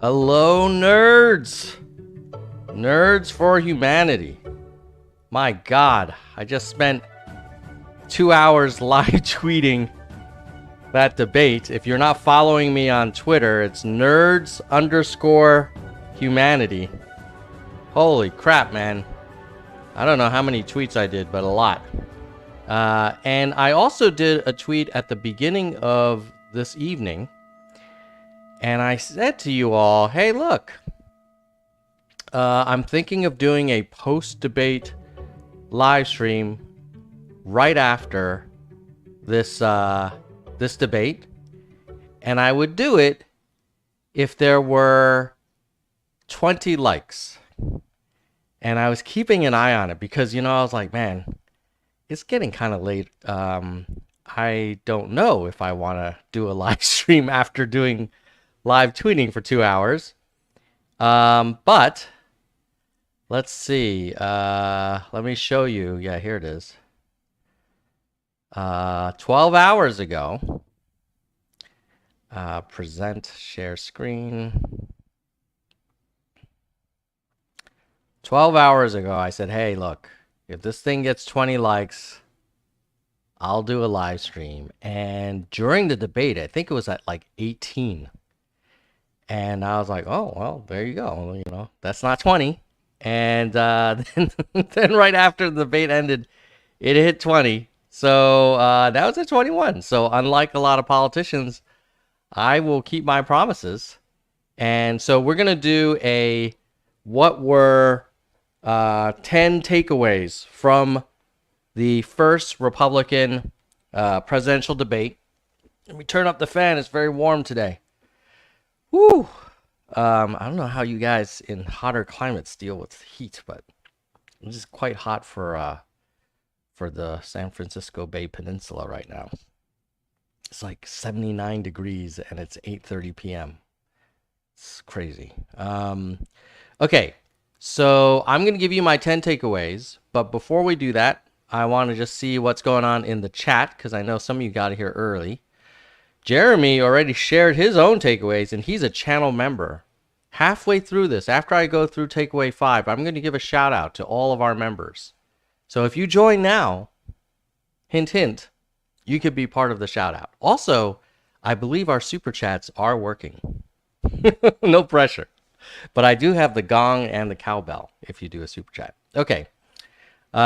Hello, nerds! Nerds for humanity. My God, I just spent 2 hours live tweeting that debate. If you're not following me on Twitter, it's nerds_humanity. Holy crap, man. I don't know how many tweets I did, but a lot. And I also did a tweet at the beginning of this evening. And I said to you all, hey, look, I'm thinking of doing a post-debate live stream right after this this debate. And I would do it if there were 20 likes. And I was keeping an eye on it because, I was like, man, it's getting kind of late. I don't know if I want to do a live stream after doing live tweeting for 2 hours. But let's see. Let me show you. Yeah, here it is. 12 hours ago. Present, share screen. 12 hours ago, I said, hey, look, if this thing gets 20 likes, I'll do a live stream. And during the debate, I think it was at like 18. And I was like, oh, well, there you go. That's not 20. And then right after the debate ended, it hit 20. So now it's at 21. So unlike a lot of politicians, I will keep my promises. And so we're going to do what were 10 takeaways from the first Republican presidential debate. Let me turn up the fan. It's very warm today. Woo! I don't know how you guys in hotter climates deal with heat, but it's just quite hot for the San Francisco Bay Peninsula right now. It's like 79 degrees and it's 8:30 p.m. It's crazy. Okay, so I'm going to give you my 10 takeaways, but before we do that, I want to just see what's going on in the chat because I know some of you got here early. Jeremy already shared his own takeaways, and he's a channel member. Halfway through this, after I go through takeaway 5, I'm going to give a shout out to all of our members. So if you join now, hint, hint, you could be part of the shout out. Also, I believe our super chats are working. No pressure. But I do have the gong and the cowbell if you do a super chat. Okay.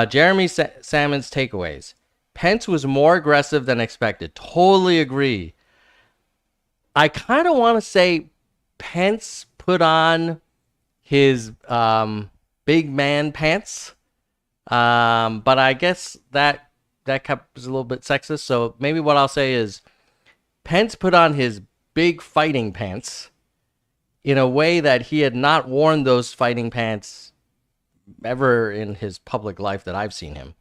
Jeremy Salmon's takeaways. Pence was more aggressive than expected. Totally agree. I kind of want to say Pence put on his big man pants, but I guess that was a little bit sexist. So maybe what I'll say is Pence put on his big fighting pants in a way that he had not worn those fighting pants ever in his public life that I've seen him.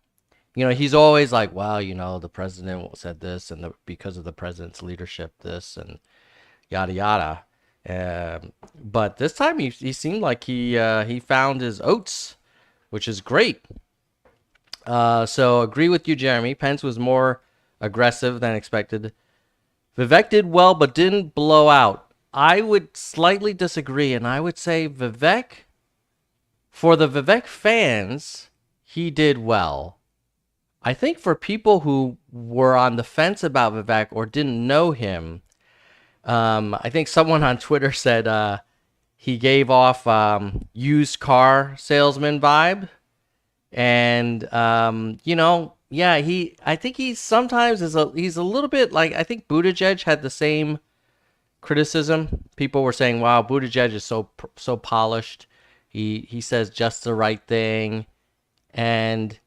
He's always like, well, the president said this, and because of the president's leadership, this, and yada, yada. But this time he seemed like he found his oats, which is great. So agree with you, Jeremy. Pence was more aggressive than expected. Vivek did well, but didn't blow out. I would slightly disagree, and I would say Vivek, for the Vivek fans, he did well. I think for people who were on the fence about Vivek or didn't know him, I think someone on Twitter said he gave off used car salesman vibe. And, yeah, I think he sometimes he's a little bit like, I think Buttigieg had the same criticism. People were saying, wow, Buttigieg is so polished. He says just the right thing. And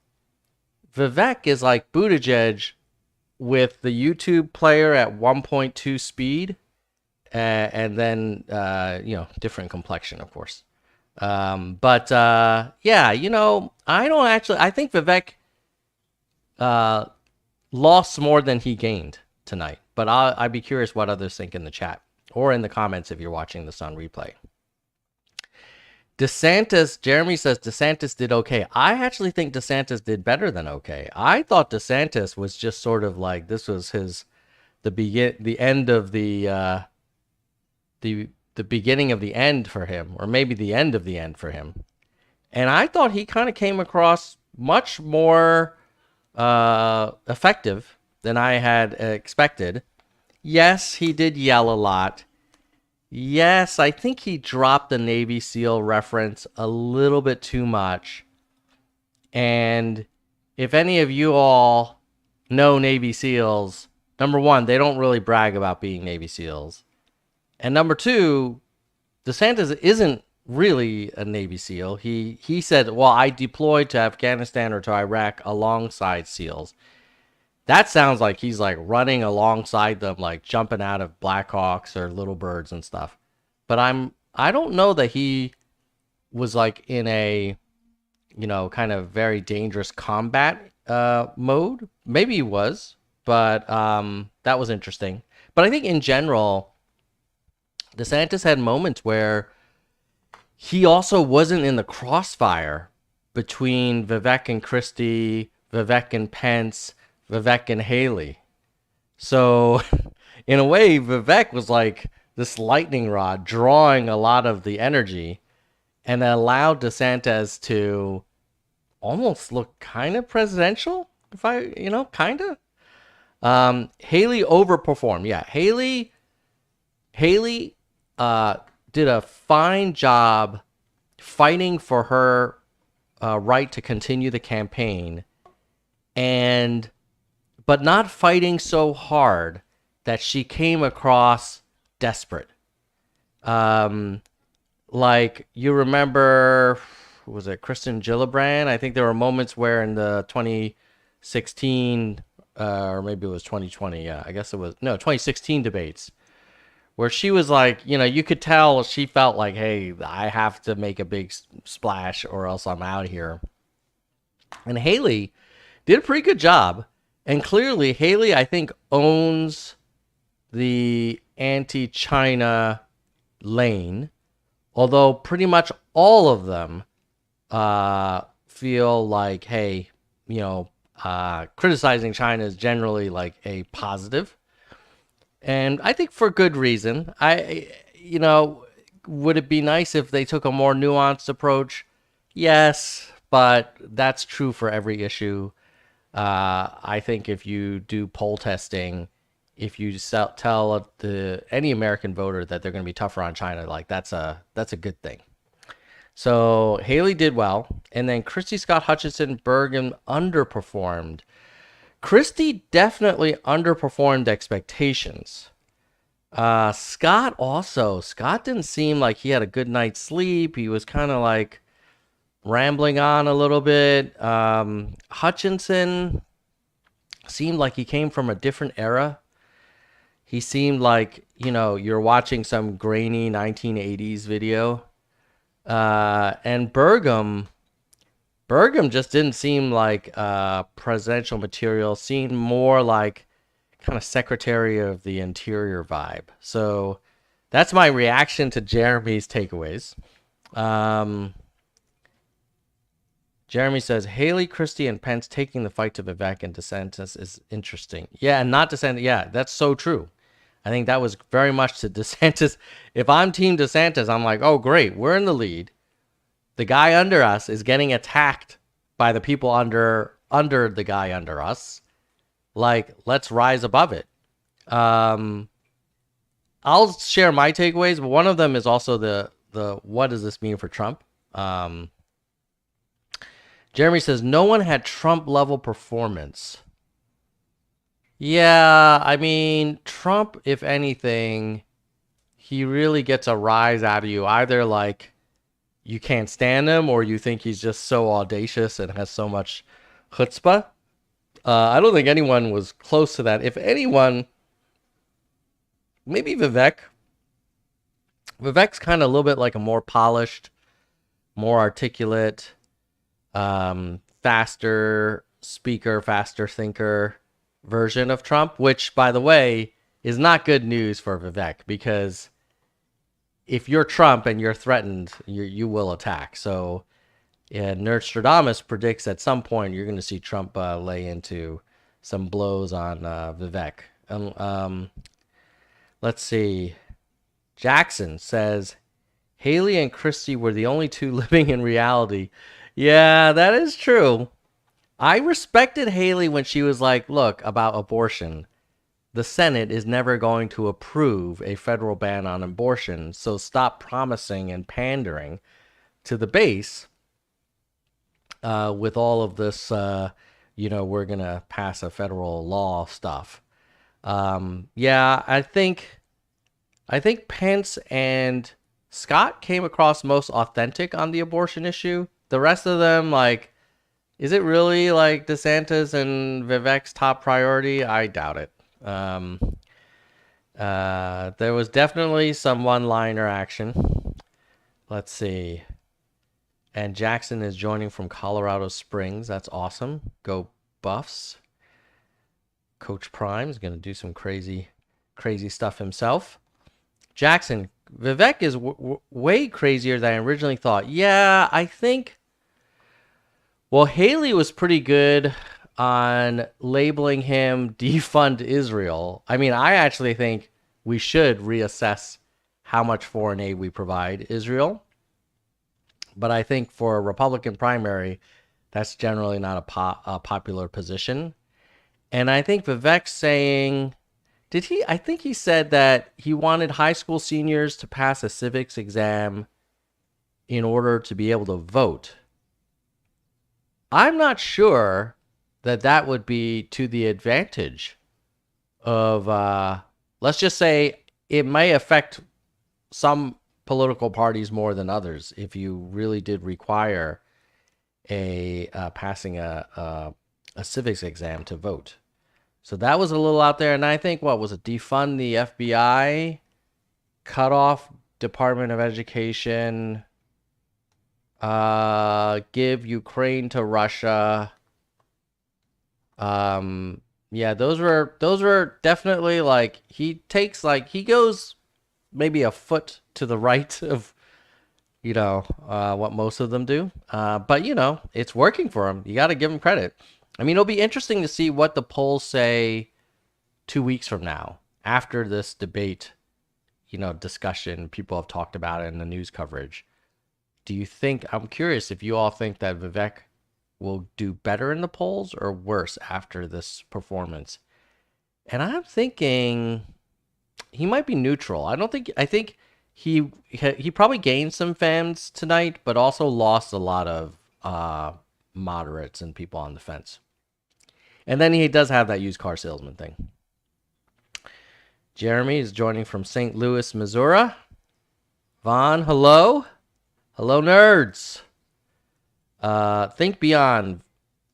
Vivek is like Buttigieg with the YouTube player at 1.2 speed, and then different complexion, of course. But yeah, I think Vivek lost more than he gained tonight. But I'd be curious what others think in the chat or in the comments if you're watching this on replay. Desantis, Jeremy says Desantis did okay. I actually think Desantis did better than okay. I thought Desantis was just sort of like, this was the end of the the beginning of the end for him, or maybe the end of the end for him. And I thought he kind of came across much more effective than I had expected. Yes, he did yell a lot. Yes, I think he dropped the Navy SEAL reference a little bit too much. And if any of you all know Navy SEALs, number one, they don't really brag about being Navy SEALs. And number two, DeSantis isn't really a Navy SEAL. He said, well, I deployed to Afghanistan or to Iraq alongside SEALs. That sounds like he's like running alongside them, like jumping out of Blackhawks or Little Birds and stuff. But I don't know that he was like in a, kind of very dangerous combat mode. Maybe he was, but that was interesting. But I think in general, DeSantis had moments where he also wasn't in the crossfire between Vivek and Christie, Vivek and Pence, Vivek and Haley. So in a way, Vivek was like this lightning rod drawing a lot of the energy and allowed DeSantis to almost look kind of presidential, if I, kind of. Haley overperformed. Yeah, Haley did a fine job fighting for her right to continue the campaign, but not fighting so hard that she came across desperate. Like you remember, was it Kristen Gillibrand? I think there were moments where in the 2016, or maybe it was 2020. Yeah, I guess it was 2016 debates, where she was like, you could tell she felt like, hey, I have to make a big splash or else I'm out of here. And Haley did a pretty good job. And clearly, Haley, I think, owns the anti-China lane, although pretty much all of them feel like, hey, criticizing China is generally like a positive. And I think for good reason. Would it be nice if they took a more nuanced approach? Yes, but that's true for every issue. I think if you do poll testing, if you tell any American voter that they're going to be tougher on China, like that's a good thing. So Haley did well, and then Christie, Scott, Hutchinson, Burgum underperformed. Christie definitely underperformed expectations. Scott didn't seem like he had a good night's sleep. He was kind of like rambling on a little bit. Hutchinson seemed like he came from a different era. He seemed like, you're watching some grainy 1980s video. And Burgum just didn't seem like presidential material. Seemed more like kind of Secretary of the Interior vibe. So that's my reaction to Jeremy's takeaways. Jeremy says, Haley, Christie, and Pence taking the fight to Vivek and DeSantis is interesting. Yeah, and not DeSantis. Yeah, that's so true. I think that was very much to DeSantis. If I'm Team DeSantis, I'm like, oh, great, we're in the lead. The guy under us is getting attacked by the people under the guy under us. Like, let's rise above it. I'll share my takeaways, but one of them is also the what does this mean for Trump? Jeremy says, no one had Trump-level performance. Yeah, I mean, Trump, if anything, he really gets a rise out of you. Either like you can't stand him or you think he's just so audacious and has so much chutzpah. I don't think anyone was close to that. If anyone, maybe Vivek. Vivek's kind of a little bit like a more polished, more articulate, faster speaker, faster thinker version of Trump, which, by the way, is not good news for Vivek, because if you're Trump and you're threatened, you will attack. So yeah, Nostradamus predicts at some point you're going to see Trump lay into some blows on Vivek. Let's see. Jackson says Haley and Christie were the only two living in reality. Yeah, that is true. I respected Haley when she was like, look, about abortion. The Senate is never going to approve a federal ban on abortion, so stop promising and pandering to the base with all of this, we're going to pass a federal law stuff. Yeah, I think Pence and Scott came across most authentic on the abortion issue. The rest of them, like, is it really like DeSantis and Vivek's top priority? I doubt it. There was definitely some one-liner action. Let's see. And Jackson is joining from Colorado Springs. That's awesome. Go Buffs. Coach Prime is going to do some crazy stuff himself. Jackson, Vivek is way crazier than I originally thought. Yeah, I think. Well, Haley was pretty good on labeling him defund Israel. I mean, I actually think we should reassess how much foreign aid we provide Israel. But I think for a Republican primary, that's generally not a popular position. And I think Vivek's saying, I think he said that he wanted high school seniors to pass a civics exam in order to be able to vote. I'm not sure that would be to the advantage of, let's just say it may affect some political parties more than others if you really did require passing a civics exam to vote. So that was a little out there. And I think, what was it? Defund the FBI, cut off Department of Education, give Ukraine to Russia. Yeah, those were definitely, like, he goes maybe a foot to the right of, what most of them do. But, it's working for him. You got to give him credit. I mean, it'll be interesting to see what the polls say 2 weeks from now after this debate, discussion. People have talked about it in the news coverage. I'm curious if you all think that Vivek will do better in the polls or worse after this performance. And I'm thinking he might be neutral. I think he probably gained some fans tonight, but also lost a lot of moderates and people on the fence. And then he does have that used car salesman thing. Jeremy is joining from St. Louis, Missouri. Vaughn, hello. Hello, nerds. Think beyond.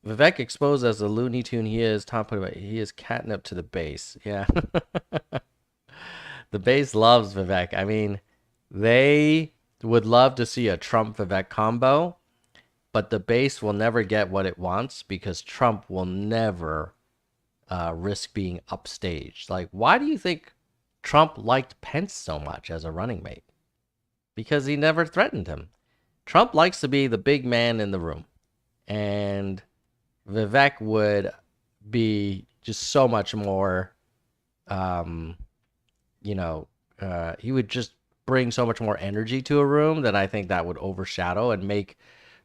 Vivek exposed as the Looney Tune he is. Tom put it, he is catnip to the base. Yeah. The base loves Vivek. I mean, they would love to see a Trump-Vivek combo, but the base will never get what it wants because Trump will never risk being upstaged. Like, why do you think Trump liked Pence so much as a running mate? Because he never threatened him. Trump likes to be the big man in the room. And Vivek would be just so much more, he would just bring so much more energy to a room that I think that would overshadow and make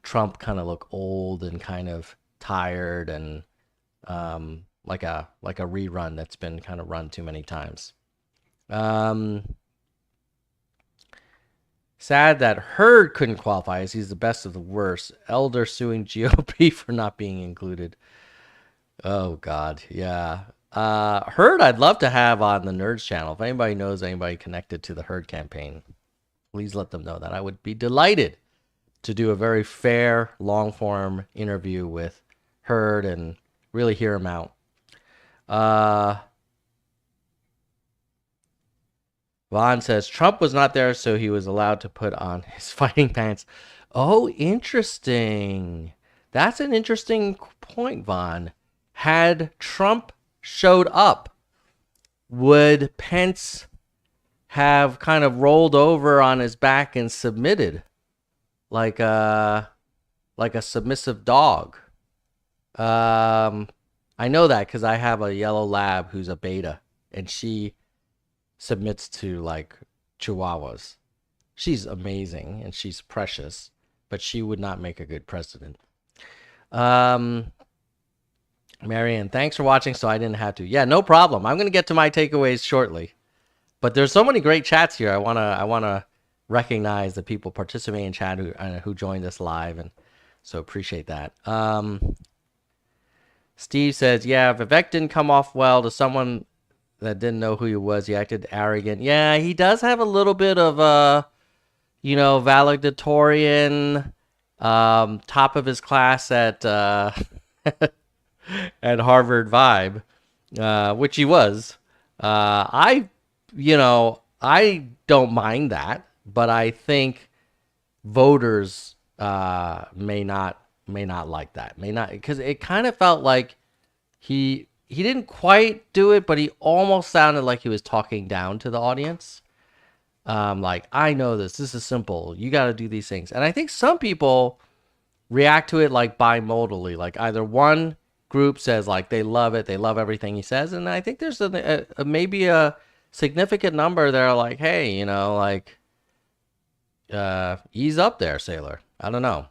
Trump kind of look old and kind of tired and like a rerun that's been kind of run too many times. Sad that Hurd couldn't qualify as he's the best of the worst. Elder suing GOP for not being included. Oh, God. Yeah. Hurd, I'd love to have on the Nerds channel. If anybody knows anybody connected to the Hurd campaign, please let them know that. I would be delighted to do a very fair, long-form interview with Hurd and really hear him out. Vaughn says, Trump was not there, so he was allowed to put on his fighting pants. Oh, interesting. That's an interesting point, Vaughn. Had Trump showed up, would Pence have kind of rolled over on his back and submitted like a submissive dog? I know that because I have a yellow lab who's a beta, and she submits to like chihuahuas. She's amazing and she's precious, but she would not make a good president. Marianne, thanks for watching, so I didn't have to. Yeah, no problem. I'm going to get to my takeaways shortly. But there's so many great chats here. I wanna recognize the people participating in chat who joined us live, and so appreciate that. Steve says, yeah, Vivek didn't come off well to someone that didn't know who he was. He acted arrogant. Yeah, he does have a little bit of a, valedictorian, top of his class at at Harvard vibe, which he was. I don't mind that, but I think voters may not like that. May not, because it kind of felt like he didn't quite do it, but he almost sounded like he was talking down to the audience. Like, I know this is simple. You got to do these things. And I think some people react to it like bimodally. Like either one group says like they love it, they love everything he says, and I think there's maybe a significant number that are like, hey, ease up there, sailor. I don't know.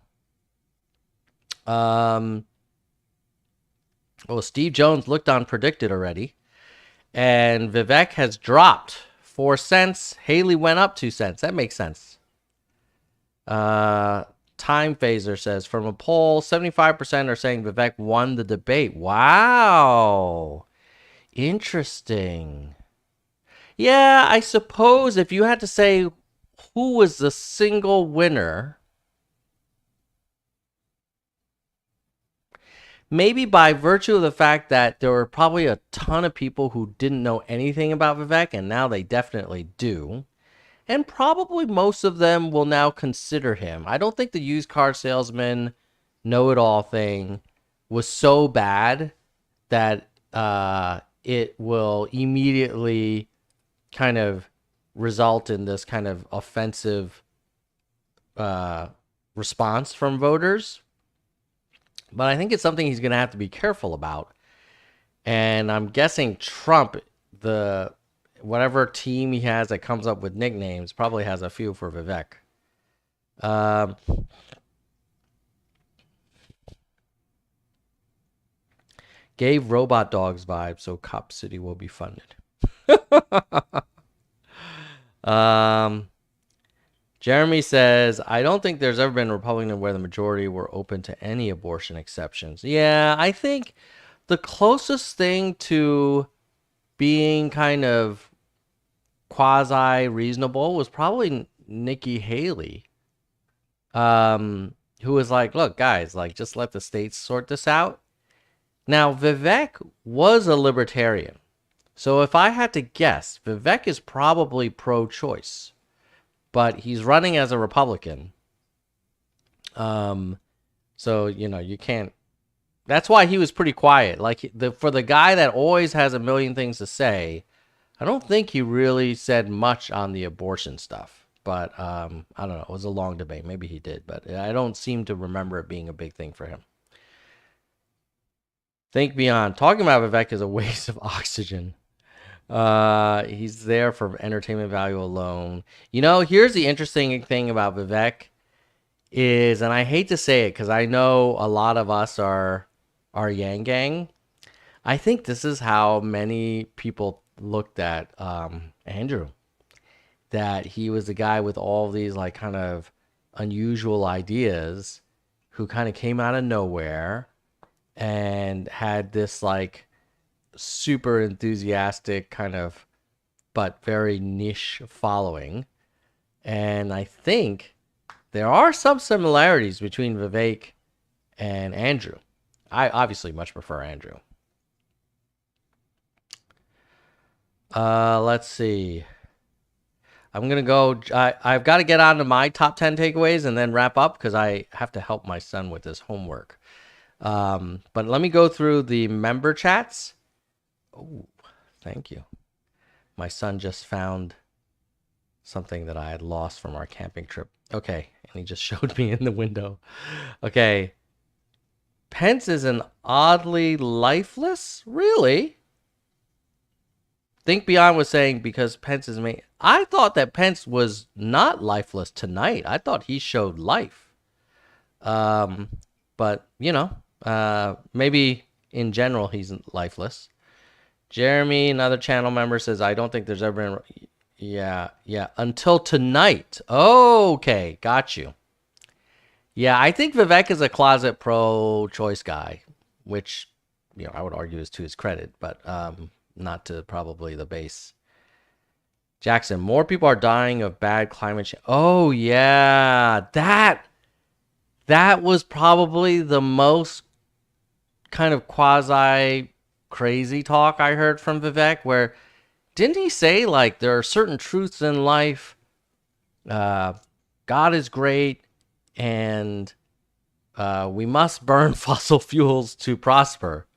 Well, Steve Jones looked on predicted already, and Vivek has dropped 4 cents. Haley went up 2 cents. That makes sense. Time Phaser says, from a poll, 75% are saying Vivek won the debate. Wow. Interesting. Yeah, I suppose if you had to say who was the single winner, maybe by virtue of the fact that there were probably a ton of people who didn't know anything about Vivek, and now they definitely do. And probably most of them will now consider him. I don't think the used car salesman know-it-all thing was so bad that it will immediately kind of result in this kind of offensive response from voters. But I think it's something he's going to have to be careful about. And I'm guessing Trump, whatever team he has that comes up with nicknames, probably has a few for Vivek. Gave Robot Dogs vibes, so Cop City will be funded. Jeremy says, I don't think there's ever been a Republican where the majority were open to any abortion exceptions. Yeah, I think the closest thing to being kind of quasi-reasonable was probably Nikki Haley, who was like, look, guys, like, just let the states sort this out. Now, Vivek was a libertarian. So if I had to guess, Vivek is probably pro-choice, but he's running as a Republican. So, you can't. That's why he was pretty quiet. Like, for the guy that always has a million things to say, I don't think he really said much on the abortion stuff. But I don't know. It was a long debate. Maybe he did, but I don't seem to remember it being a big thing for him. Think beyond. Talking about Vivek is a waste of oxygen. He's there for entertainment value alone. Here's the interesting thing about Vivek is, and I hate to say it because I know a lot of us are Yang Gang. I think this is how many people looked at Andrew. That he was the guy with all these like kind of unusual ideas who kind of came out of nowhere and had this like super enthusiastic kind of but very niche following. And I think there are some similarities between Vivek and Andrew. I obviously much prefer Andrew. Let's see. I'm going to go. I've got to get on to my top 10 takeaways and then wrap up because I have to help my son with his homework. But let me go through the member chats. Oh, thank you. My son just found something that I had lost from our camping trip. Okay. And he just showed me in the window. Okay. Pence is an oddly lifeless? Really? Think Beyond was saying because Pence is made. I thought that Pence was not lifeless tonight. I thought he showed life. Um, but maybe in general he's lifeless. Jeremy, another channel member, says I don't think there's ever been. Yeah. Until tonight. Okay, got you. Yeah, I think Vivek is a closet pro-choice guy, which I would argue is to his credit, but not to probably the base. Jackson, more people are dying of bad climate change. Oh yeah, that was probably the most kind of quasi crazy talk I heard from Vivek, where didn't he say like there are certain truths in life, God is great, and we must burn fossil fuels to prosper.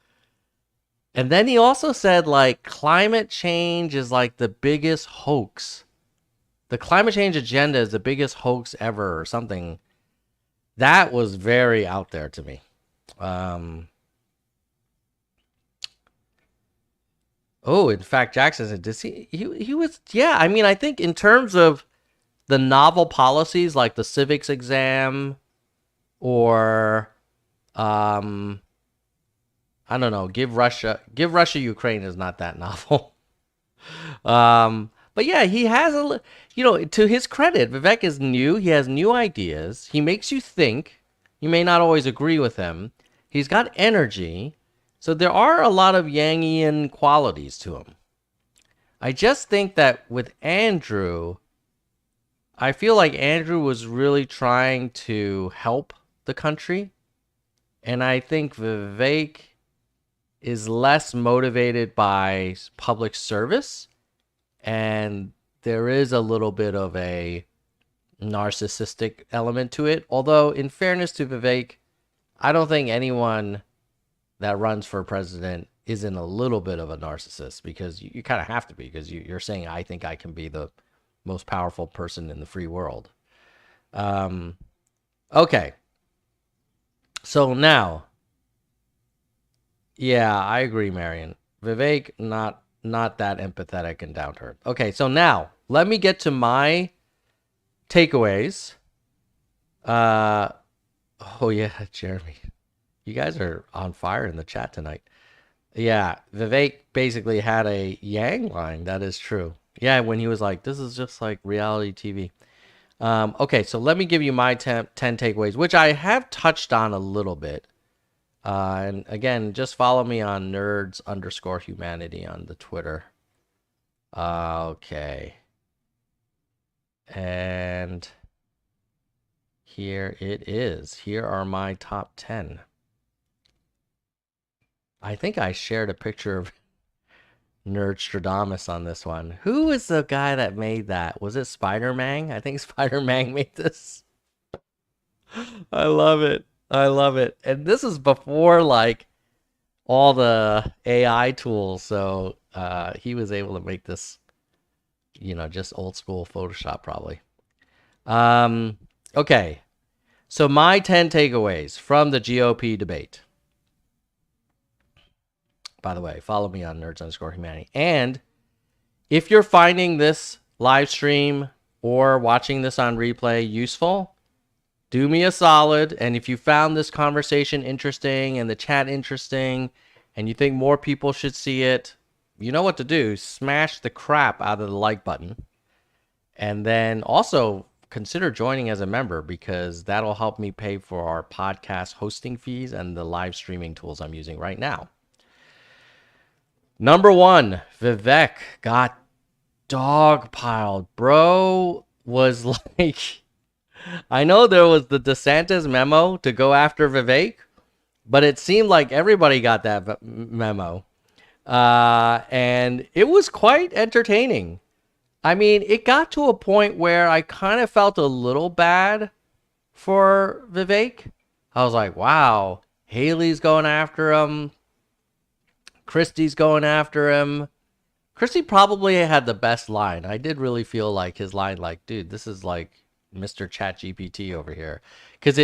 And then he also said like climate change is like the biggest hoax. The climate change agenda is the biggest hoax ever or something. That was very out there to me. In fact, Jackson said, does he was, yeah, I mean, I think in terms of the novel policies like the civics exam or, I don't know, give Russia Ukraine is not that novel. But yeah, he has to his credit, Vivek is new. He has new ideas. He makes you think. You may not always agree with him. He's got energy. So there are a lot of Yangian qualities to him. I just think that with Andrew, I feel like Andrew was really trying to help the country. And I think Vivek is less motivated by public service. And there is a little bit of a narcissistic element to it. Although, in fairness to Vivek, I don't think anyone that runs for president isn't a little bit of a narcissist, because you kind of have to be, because you're saying, I think I can be the most powerful person in the free world. Okay. So now, yeah, I agree, Marion. Vivek, not that empathetic and down to earth. Okay, so now let me get to my takeaways. Oh yeah, Jeremy, you guys are on fire in the chat tonight. Yeah, Vivek basically had a Yang line. That is true. Yeah, when he was like, this is just like reality TV. Okay, so let me give you my 10 takeaways, which I have touched on a little bit. And again, just follow me on nerds_humanity on the Twitter. Okay. And here it is. Here are my top 10. I think I shared a picture of Nerdstradamus on this one. Who is the guy that made that? Was it Spider-Man? I think Spider-Man made this. I love it. I love it. And this is before like all the AI tools. So he was able to make this, just old school Photoshop probably. Okay. So my 10 takeaways from the GOP debate. By the way, follow me on nerds_humanity. And if you're finding this live stream or watching this on replay useful, do me a solid. And if you found this conversation interesting and the chat interesting, and you think more people should see it, you know what to do. Smash the crap out of the like button. And then also consider joining as a member, because that'll help me pay for our podcast hosting fees and the live streaming tools I'm using right now. Number 1, Vivek got dogpiled. Bro was like, I know there was the Desantis memo to go after Vivek, but it seemed like everybody got that memo. And it was quite entertaining. I mean, it got to a point where I kind of felt a little bad for Vivek. I was like, wow, Haley's going after him. Christie's going after him. Christie probably had the best line. I did really feel like his line, like, dude, this is like Mr. ChatGPT over here. Because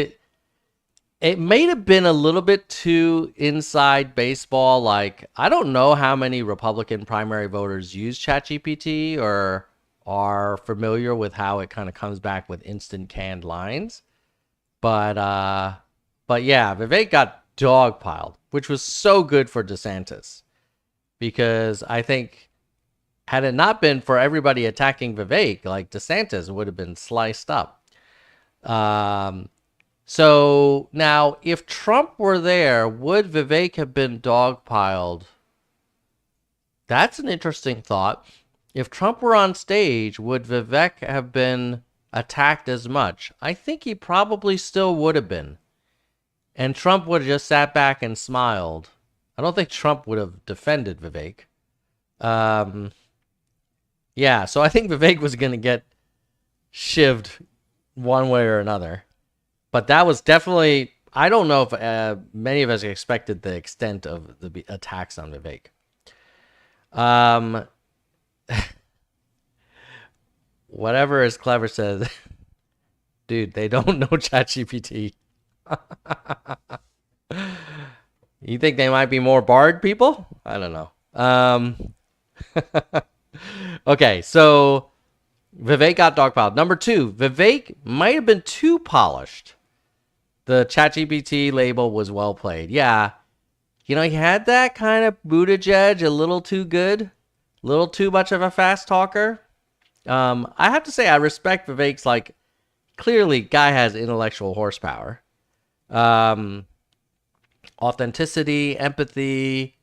It may have been a little bit too inside baseball. Like, I don't know how many Republican primary voters use ChatGPT or are familiar with how it kind of comes back with instant canned lines. But yeah, Vivek got dogpiled, which was so good for Desantis because I think had it not been for everybody attacking Vivek, like Desantis would have been sliced up. Um, so now, if Trump were there, would Vivek have been dogpiled? That's an interesting thought. If Trump were on stage, would Vivek have been attacked as much? I think he probably still would have been. And Trump would have just sat back and smiled. I don't think Trump would have defended Vivek. Yeah, so I think Vivek was going to get shivved one way or another. But that was definitely, I don't know if many of us expected the extent of the attacks on Vivek. Whatever is clever says, dude, they don't know ChatGPT. You think they might be more barred people? I don't know. Okay, so Vivek got dogpiled. Number 2, Vivek might have been too polished. The ChatGPT label was well played. Yeah, he had that kind of Buttigieg, a little too good, a little too much of a fast talker. I have to say I respect Vivek's, like, clearly guy has intellectual horsepower. Authenticity, empathy.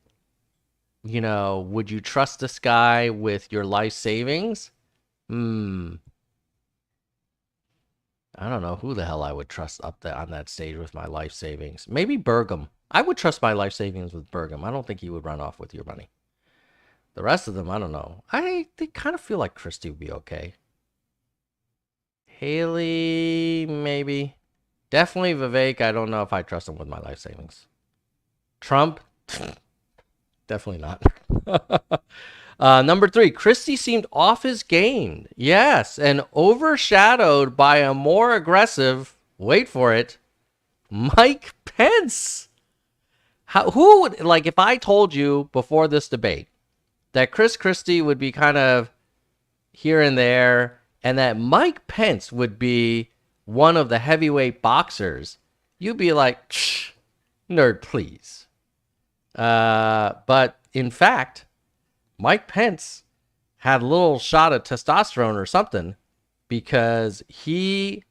Would you trust this guy with your life savings? I don't know who the hell I would trust up there on that stage with my life savings. Maybe Burgum. I would trust my life savings with Burgum. I don't think he would run off with your money. The rest of them, I don't know. They kind of feel like Christie would be okay. Haley, maybe. Definitely Vivek. I don't know if I trust him with my life savings. Trump, definitely not. Number 3, Christie seemed off his game. Yes, and overshadowed by a more aggressive, wait for it, Mike Pence. Who would, like, if I told you before this debate that Chris Christie would be kind of here and there and that Mike Pence would be one of the heavyweight boxers, you'd be like, nerd, please. But in fact, Mike Pence had a little shot of testosterone or something because he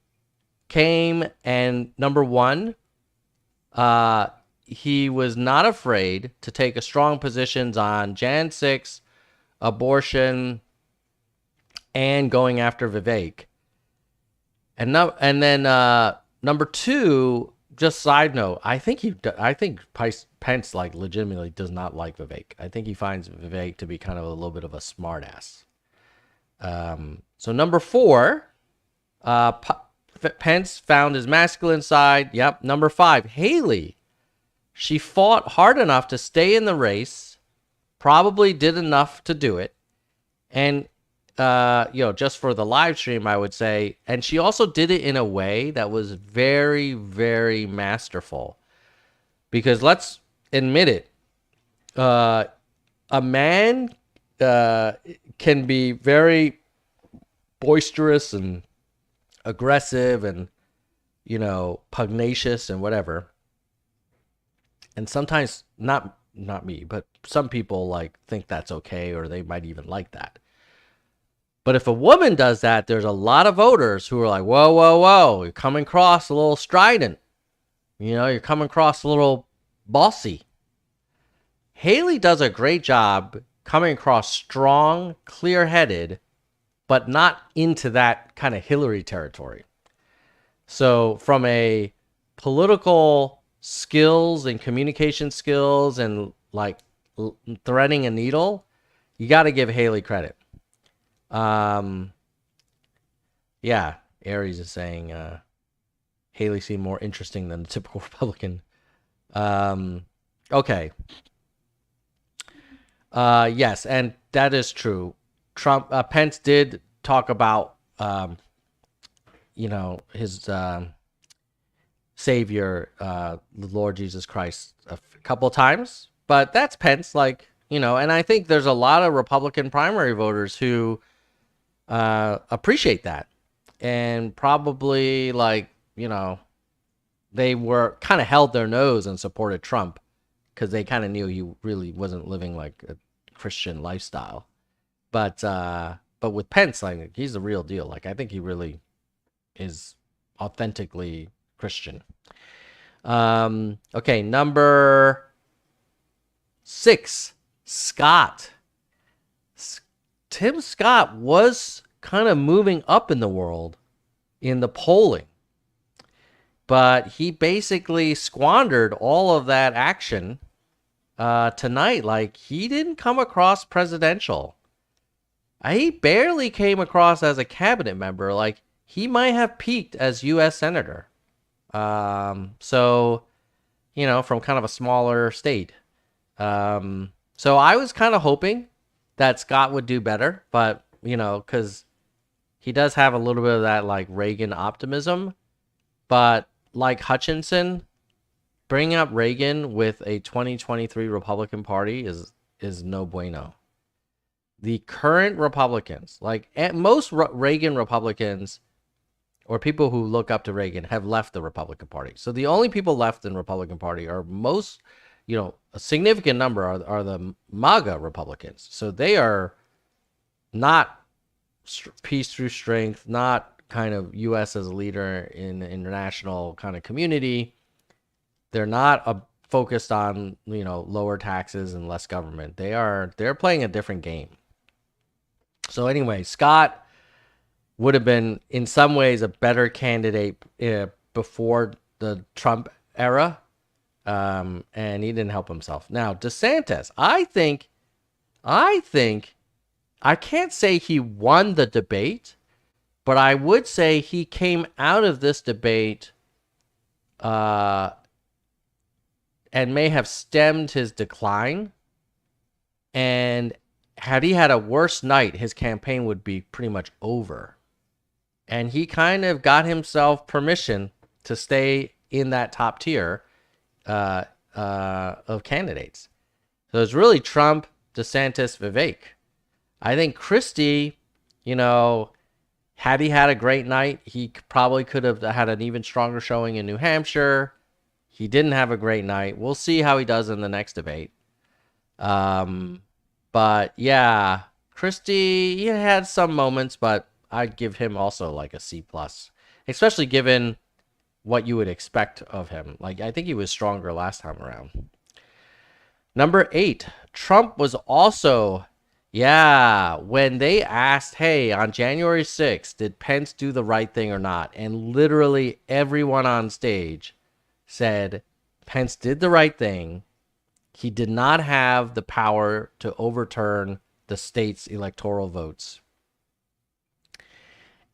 came and, number 1, he was not afraid to take a strong positions on Jan 6, abortion, and going after Vivek. And then number 2, just side note, I think Pence like legitimately does not like Vivek. I think he finds Vivek to be kind of a little bit of a smartass. So number 4, Pence found his masculine side. Yep. Number 5, Haley. She fought hard enough to stay in the race, probably did enough to do it. And, just for the live stream, I would say, and she also did it in a way that was very, very masterful. Because let's admit it, a man can be very boisterous and aggressive and, pugnacious and whatever. And sometimes, not me, but some people like think that's okay, or they might even like that. But if a woman does that, there's a lot of voters who are like, whoa, whoa, whoa, you're coming across a little strident. You're coming across a little bossy. Haley does a great job coming across strong, clear-headed, but not into that kind of Hillary territory. So from a political skills and communication skills and like threading a needle, you got to give Haley credit. Yeah, Aries is saying Haley seemed more interesting than the typical Republican. Okay. Yes, and that is true. Pence did talk about, his Savior, the Lord Jesus Christ, a couple times. But that's Pence, like, and I think there's a lot of Republican primary voters who appreciate that, and probably, like, they were kind of held their nose and supported Trump because they kind of knew he really wasn't living like a Christian lifestyle. But with Pence, like, he's the real deal. Like, I think he really is authentically Christian. Okay, number 6, Scott. Tim Scott was kind of moving up in the world in the polling, but he basically squandered all of that action tonight. Like, he didn't come across presidential. He barely came across as a cabinet member. Like, he might have peaked as U.S. Senator. So, from kind of a smaller state. So I was kind of hoping that Scott would do better, but, because he does have a little bit of that, like, Reagan optimism. But like Hutchinson, bringing up Reagan with a 2023 Republican Party is no bueno. The current Republicans, like most Reagan Republicans or people who look up to Reagan, have left the Republican Party. So the only people left in the Republican Party are a significant number are the MAGA Republicans. So they are not peace through strength, not kind of U.S. as a leader in the international kind of community. They're not focused on, lower taxes and less government. They're playing a different game. So anyway, Scott would have been in some ways a better candidate before the Trump era, and he didn't help himself. Now, Desantis, I think I can't say he won the debate, but I would say he came out of this debate and may have stemmed his decline. And had he had a worse night, his campaign would be pretty much over. And he kind of got himself permission to stay in that top tier of candidates. So it's really Trump, DeSantis, Vivek. I think Christie, had he had a great night, he probably could have had an even stronger showing in New Hampshire. He didn't have a great night. We'll see how he does in the next debate. But yeah, Christie, he had some moments, but I'd give him also like a C+, especially given what you would expect of him. Like, I think he was stronger last time around. Number 8, Trump was also, when they asked, hey, on January 6th, did Pence do the right thing or not? And literally everyone on stage said Pence did the right thing. He did not have the power to overturn the state's electoral votes.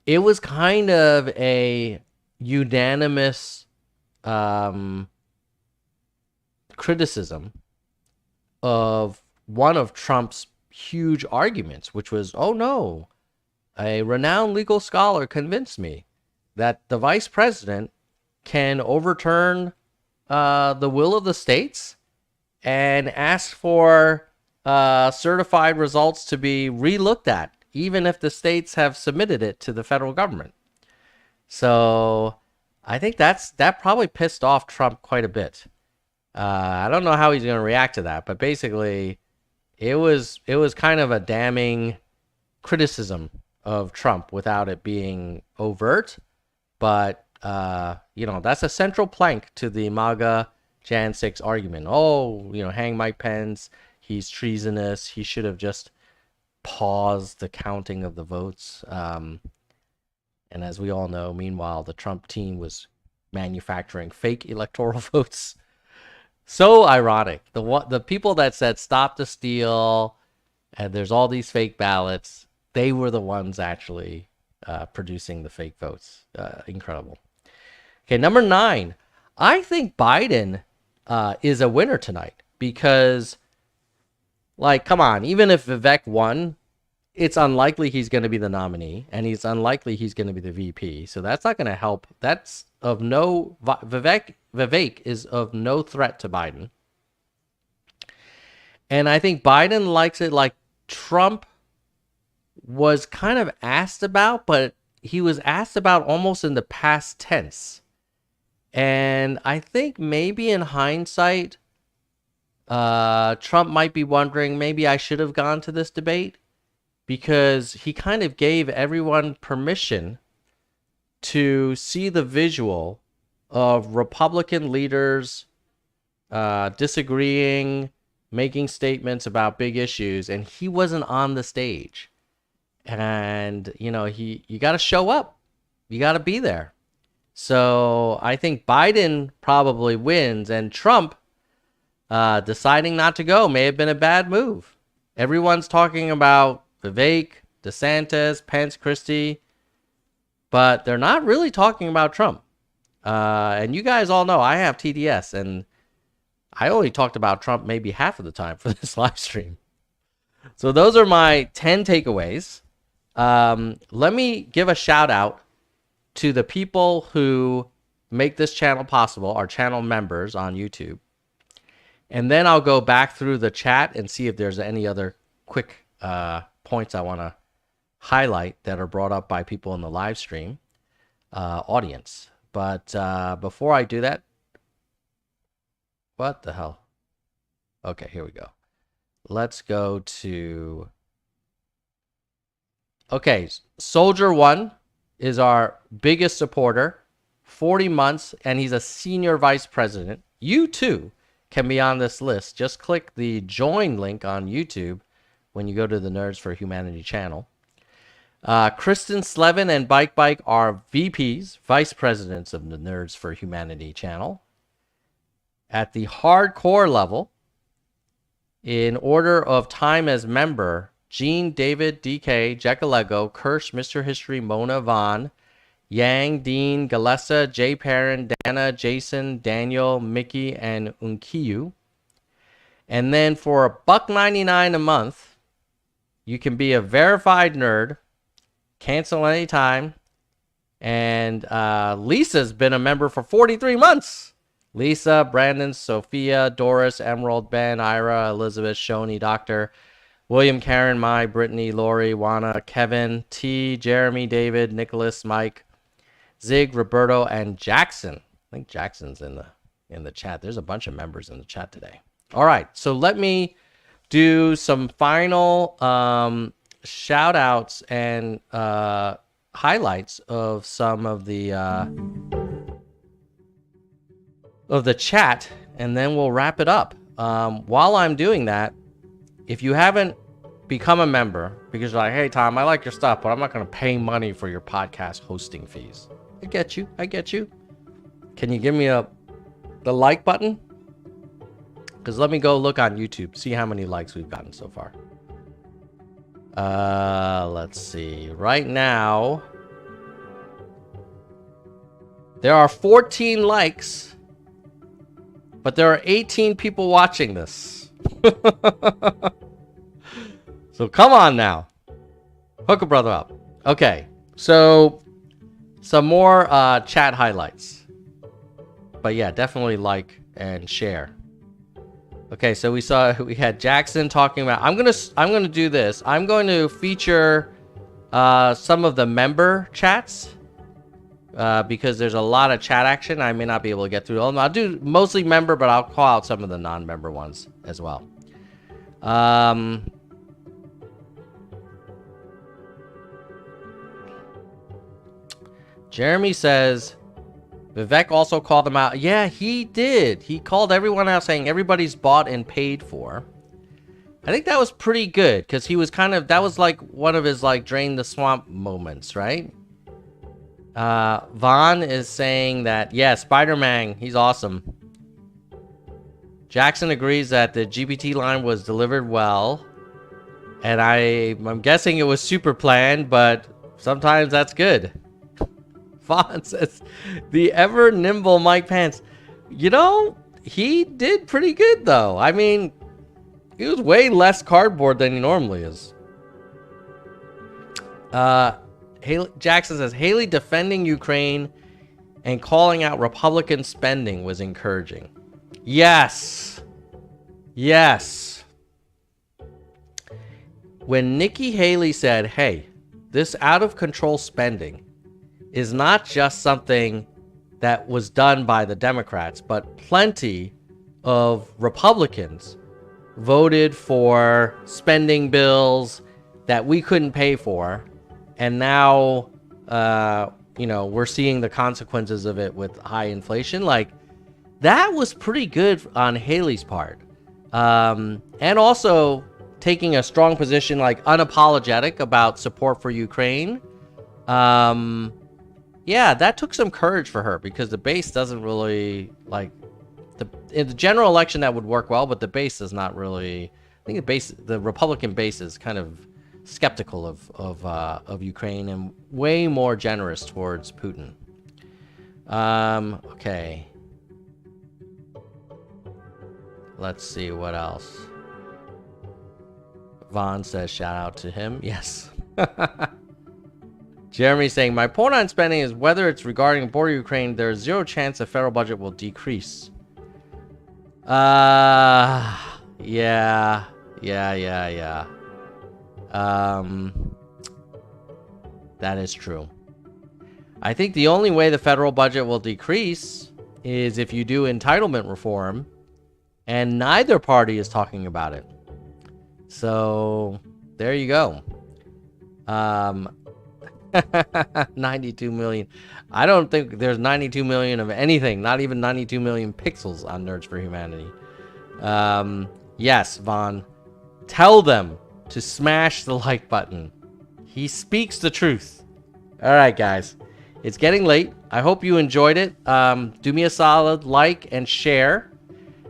It was kind of a unanimous criticism of one of Trump's huge arguments, which was, oh no, a renowned legal scholar convinced me that the vice president can overturn the will of the states and ask for certified results to be re-looked at, even if the states have submitted it to the federal government. So I think that probably pissed off Trump quite a bit. I don't know how he's going to react to that, but basically it was kind of a damning criticism of Trump without it being overt. But, that's a central plank to the MAGA Jan 6 argument. Oh, hang Mike Pence. He's treasonous. He should have just paused the counting of the votes. And as we all know, meanwhile, the Trump team was manufacturing fake electoral votes. So ironic. The people that said stop the steal and there's all these fake ballots, they were the ones actually producing the fake votes. Incredible. Okay, number 9. I think Biden is a winner tonight because, like, come on, even if Vivek won, it's unlikely he's going to be the nominee, and he's unlikely he's going to be the VP. So that's not going to help. That's of no Vivek is of no threat to Biden. And I think Biden likes it like Trump was kind of asked about, but he was asked about almost in the past tense. And I think maybe in hindsight, Trump might be wondering, maybe I should have gone to this debate, because he kind of gave everyone permission to see the visual of Republican leaders disagreeing, making statements about big issues, and he wasn't on the stage. And, you know, you got to show up. You got to be there. So I think Biden probably wins, and Trump deciding not to go may have been a bad move. Everyone's talking about Vivek, Desantis, Pence, Christie, but they're not really talking about Trump. And you guys all know I have TDS, and I only talked about Trump maybe half of the time for this live stream. So those are my 10 takeaways. Let me give a shout out to the people who make this channel possible, our channel members on YouTube. And then I'll go back through the chat and see if there's any other quick points I want to highlight that are brought up by people in the live stream audience. But before I do that, what the hell? Okay, here we go. Let's go to... Okay, Soldier 1 is our biggest supporter, 40 months, and he's a senior vice president. You too can be on this list. Just click the join link on YouTube when you go to the Nerds for Humanity channel. Kristen Slevin and Bike are VPs, vice presidents of the Nerds for Humanity channel. At the hardcore level, in order of time as member, Gene, David, DK, Jackalego, Kirsch, Mr. History, Mona, Vaughn, Yang, Dean, Galessa, Jay Perrin, Dana, Jason, Daniel, Mickey, and Unkiyu. And then for $1.99 a month, you can be a verified nerd, cancel anytime, and Lisa's been a member for 43 months. Lisa, Brandon, Sophia, Doris, Emerald, Ben, Ira, Elizabeth, Shoni, Doctor, William, Karen, Mai, Brittany, Lori, Juana, Kevin, T, Jeremy, David, Nicholas, Mike, Zig, Roberto, and Jackson. I think Jackson's in the chat. There's a bunch of members in the chat today. All right, so let me do some final shout outs and highlights of some of the chat, and then we'll wrap it up. While I'm doing that, if you haven't become a member, because you're like, hey, Tom, I like your stuff, but I'm not going to pay money for your podcast hosting fees. I get you. I get you. Can you give me the like button? Because let me go look on YouTube, see how many likes we've gotten so far. Let's see. Right now, there are 14 likes, but there are 18 people watching this. So come on now. Hook a brother up. Okay, so some more chat highlights. But yeah, definitely like and share. Okay, so we had Jackson talking about, I'm gonna do this. I'm going to feature some of the member chats because there's a lot of chat action. I may not be able to get through all of them. I'll do mostly member, but I'll call out some of the non-member ones as well. Jeremy says, Vivek also called them out. Yeah, he did. He called everyone out saying everybody's bought and paid for. I think that was pretty good because he was that was like one of his like drain the swamp moments, right? Vaughn is saying that, yeah, Spider-Man, he's awesome. Jackson agrees that the GPT line was delivered well. And I'm guessing it was super planned, but sometimes that's good. Vaughn says, the ever nimble Mike Pence. You know, he did pretty good, though. I mean, he was way less cardboard than he normally is. Jackson says Haley defending Ukraine and calling out Republican spending was encouraging. Yes. Yes. When Nikki Haley said, hey, this out of control spending is not just something that was done by the Democrats, but plenty of Republicans voted for spending bills that we couldn't pay for. And now, we're seeing the consequences of it with high inflation. Like, that was pretty good on Haley's part. And also taking a strong position, like unapologetic about support for Ukraine. Yeah, that took some courage for her because the base doesn't really like in the general election that would work well, but the base is not really. I think the Republican base is kind of skeptical of Ukraine and way more generous towards Putin. Okay. Let's see what else. Vaughn says shout out to him. Yes. Jeremy saying my point on spending is whether it's regarding border Ukraine, there's zero chance the federal budget will decrease. Yeah. That is true. I think the only way the federal budget will decrease is if you do entitlement reform, and neither party is talking about it. So there you go. 92 million. I don't think there's 92 million of anything, not even 92 million pixels on Nerds for Humanity. Yes, Vaughn. Tell them to smash the like button. He speaks the truth. All right, guys. It's getting late. I hope you enjoyed it. Do me a solid, like and share.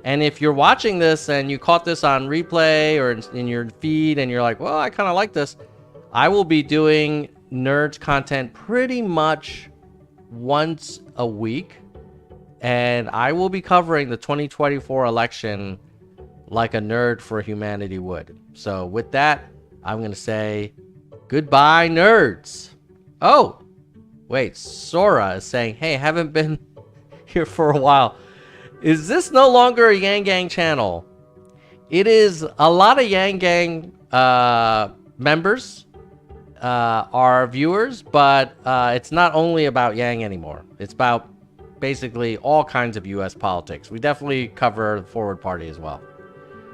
And if you're watching this and you caught this on replay or in your feed and you're like, well, I kind of like this, I will be doing Nerds content pretty much once a week. And I will be covering the 2024 election like a Nerd for Humanity would. So with that, I'm going to say goodbye, nerds. Oh, wait, Sora is saying, hey, haven't been here for a while. Is this no longer a Yang Gang channel? It is. A lot of Yang Gang members are viewers, but it's not only about Yang anymore. It's about basically all kinds of U.S. politics. We definitely cover the Forward Party as well.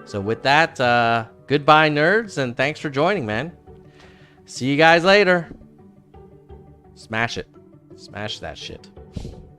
So with that, goodbye, nerds, and thanks for joining, man. See you guys later. Smash it. Smash that shit.